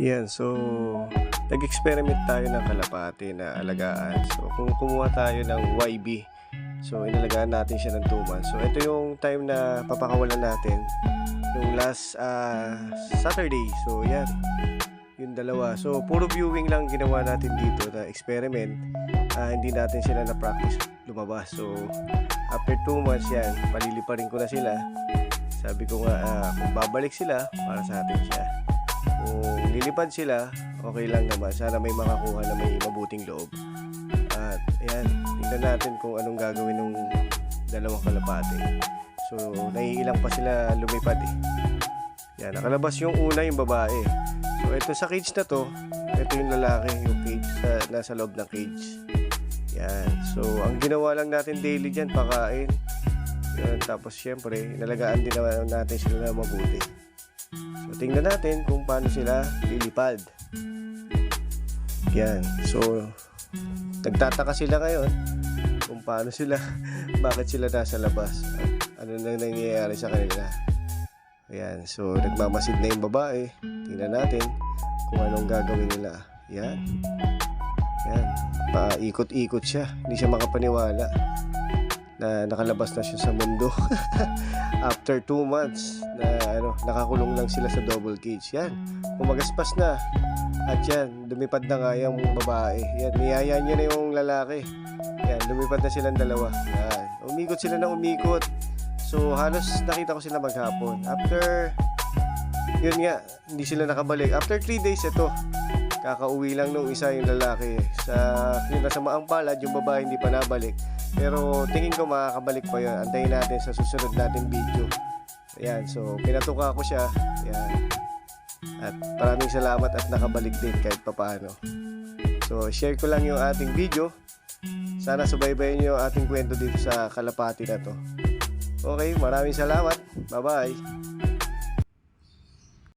Yan, so nag-experiment tayo ng kalapati na alagaan. So kung kumuha tayo ng YB, so inalagaan natin siya ng 2 months. So ito yung time na papakawalan natin, yung last Saturday. So yan, yung dalawa. So puro viewing lang ginawa natin dito na experiment. Hindi natin sila na-practice lumabas. So after 2 months yan, paliliparin ko na sila. Sabi ko nga, kung babalik sila, para sa atin siya. Kung lilipad sila, okay lang naman. Sana may makakuha na may mabuting loob. At ayan, tingnan natin kung anong gagawin ng dalawang kalapate. So naiilang pa sila lumipad eh. Yan, nakalabas yung una, yung babae. So ito sa cage na to, ito yung lalaki, yung cage, nasa loob ng cage. Yan, so ang ginawa lang natin daily dyan, pakain. Yan, tapos syempre, inalagaan din naman natin sila na mabuti. So tingnan natin kung paano sila lilipad. Yan, so nagtataka sila ngayon kung paano sila, bakit sila nasa labas, at ano nang nangyayari sa kanila. Ayan, so nagmamasid na yung babae. Tingnan natin kung anong gagawin nila. Yan, yan, paikot-ikot siya, hindi siya makapaniwala na nakalabas na siya sa mundo. After 2 months na nakakulong lang sila sa double cage. Yan, kumagaspas na. At yan, lumipad na nga yung babae. Yan, niyaya niya na yung lalaki. Yan, lumipad na silang dalawa. Yan, umikot sila na umikot. So halos nakita ko sila maghapon. After, yun nga, hindi sila nakabalik. After 3 days ito, kakauwi lang nung isa yung lalaki. Yung nasa maang palad, yung babae hindi pa nabalik. Pero tingin ko makakabalik pa yun. Antayin natin sa susunod natin video. Ayan, so pinatuka ko siya. Ayan. At maraming salamat at nakabalik din kahit papaano. So share ko lang yung ating video. Sana subaybayan nyo yung ating kwento dito sa kalapati na to. Okay, maraming salamat. Bye bye.